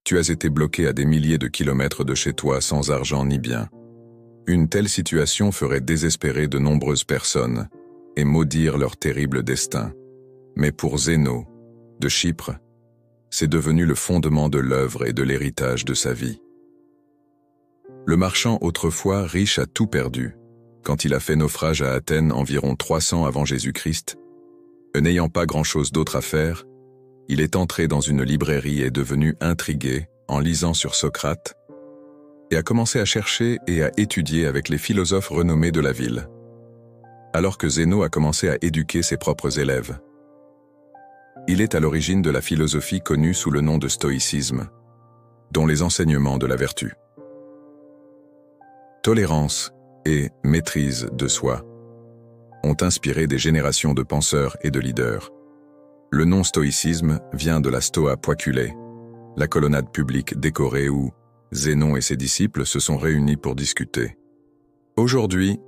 Tu as été bloqué à des milliers de kilomètres de chez toi sans argent ni bien. Une telle situation ferait désespérer de nombreuses personnes et maudire leur terrible destin. Mais pour Zéno, de Chypre, c'est devenu le fondement de l'œuvre et de l'héritage de sa vie. Le marchand autrefois riche a tout perdu, quand il a fait naufrage à Athènes environ 300 avant Jésus-Christ, et n'ayant pas grand-chose d'autre à faire, il est entré dans une librairie et devenu intrigué en lisant sur Socrate, et a commencé à chercher et à étudier avec les philosophes renommés de la ville, alors que Zéno a commencé à éduquer ses propres élèves. Il est à l'origine de la philosophie connue sous le nom de stoïcisme, dont les enseignements de la vertu, tolérance et maîtrise de soi ont inspiré des générations de penseurs et de leaders. Le nom stoïcisme vient de la stoa poiculée, la colonnade publique décorée où Zénon et ses disciples se sont réunis pour discuter. Aujourd'hui,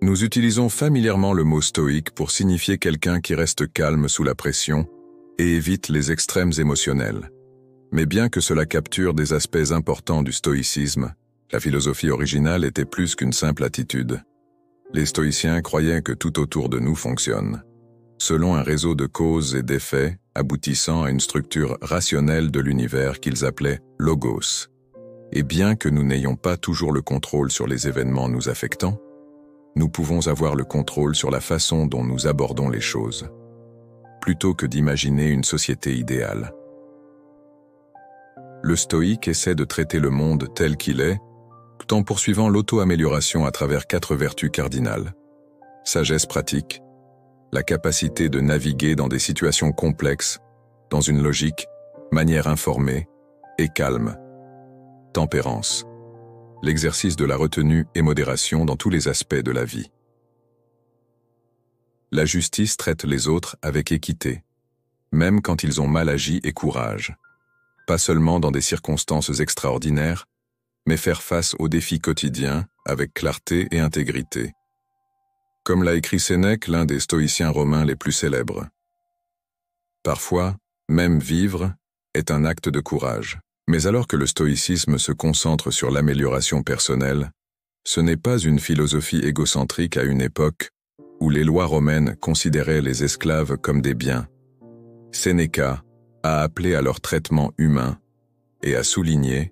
nous utilisons familièrement le mot stoïque pour signifier quelqu'un qui reste calme sous la pression et évite les extrêmes émotionnels. Mais bien que cela capture des aspects importants du stoïcisme, la philosophie originale était plus qu'une simple attitude. Les stoïciens croyaient que tout autour de nous fonctionne, selon un réseau de causes et d'effets aboutissant à une structure rationnelle de l'univers qu'ils appelaient logos. Et bien que nous n'ayons pas toujours le contrôle sur les événements nous affectant, nous pouvons avoir le contrôle sur la façon dont nous abordons les choses, plutôt que d'imaginer une société idéale. Le stoïque essaie de traiter le monde tel qu'il est, tout en poursuivant l'auto-amélioration à travers 4 vertus cardinales. Sagesse pratique, la capacité de naviguer dans des situations complexes, dans une logique, manière informée et calme. Tempérance, l'exercice de la retenue et modération dans tous les aspects de la vie. La justice traite les autres avec équité, même quand ils ont mal agi, et courage. Pas seulement dans des circonstances extraordinaires, mais faire face aux défis quotidiens avec clarté et intégrité. Comme l'a écrit Sénèque, l'un des stoïciens romains les plus célèbres. Parfois, même vivre est un acte de courage. Mais alors que le stoïcisme se concentre sur l'amélioration personnelle, ce n'est pas une philosophie égocentrique à une époque où les lois romaines considéraient les esclaves comme des biens. Sénéca a appelé à leur traitement humain et a souligné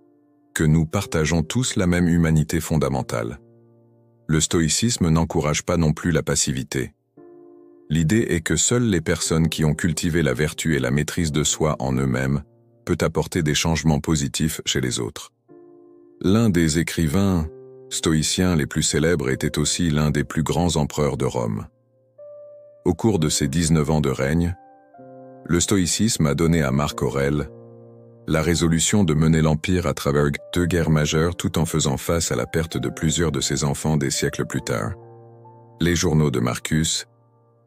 que nous partageons tous la même humanité fondamentale. Le stoïcisme n'encourage pas non plus la passivité. L'idée est que seules les personnes qui ont cultivé la vertu et la maîtrise de soi en eux-mêmes peut apporter des changements positifs chez les autres. L'un des écrivains stoïciens les plus célèbres était aussi l'un des plus grands empereurs de Rome. Au cours de ses 19 ans de règne, le stoïcisme a donné à Marc Aurèle la résolution de mener l'Empire à travers 2 guerres majeures tout en faisant face à la perte de plusieurs de ses enfants des siècles plus tard. Les journaux de Marcus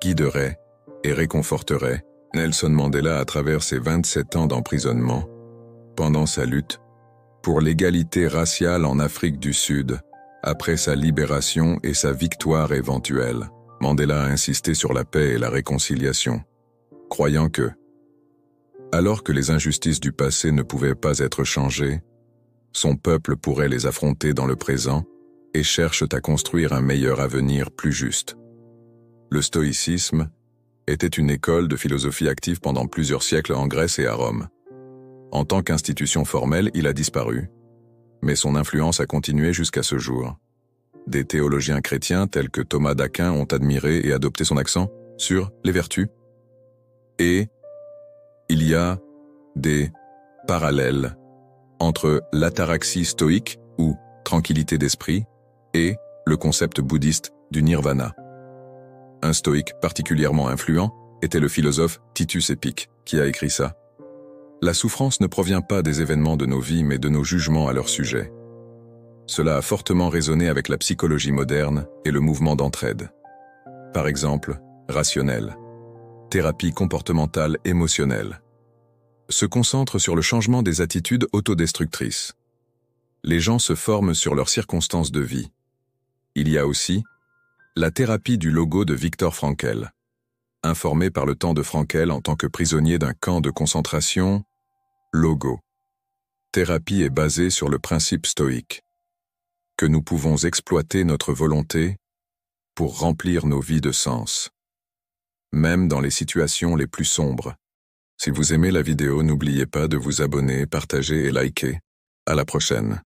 guideraient et réconforteraient Nelson Mandela à travers ses 27 ans d'emprisonnement, pendant sa lutte pour l'égalité raciale en Afrique du Sud, après sa libération et sa victoire éventuelle. Mandela a insisté sur la paix et la réconciliation, croyant que, alors que les injustices du passé ne pouvaient pas être changées, son peuple pourrait les affronter dans le présent et cherche à construire un meilleur avenir plus juste. Le stoïcisme était une école de philosophie active pendant plusieurs siècles en Grèce et à Rome. En tant qu'institution formelle, il a disparu, mais son influence a continué jusqu'à ce jour. Des théologiens chrétiens tels que Thomas d'Aquin ont admiré et adopté son accent sur les vertus. Et il y a des parallèles entre l'ataraxie stoïque, ou tranquillité d'esprit, et le concept bouddhiste du nirvana. Un stoïque particulièrement influent était le philosophe Titus Épique, qui a écrit ça. La souffrance ne provient pas des événements de nos vies, mais de nos jugements à leur sujet. Cela a fortement résonné avec la psychologie moderne et le mouvement d'entraide. Par exemple, rationnel, thérapie comportementale émotionnelle, se concentre sur le changement des attitudes autodestructrices. Les gens se forment sur leurs circonstances de vie. Il y a aussi la thérapie du logo de Viktor Frankl. Informé par le temps de Frankl en tant que prisonnier d'un camp de concentration, logo. thérapie est basée sur le principe stoïque, que nous pouvons exploiter notre volonté pour remplir nos vies de sens, même dans les situations les plus sombres. Si vous aimez la vidéo, n'oubliez pas de vous abonner, partager et liker. À la prochaine.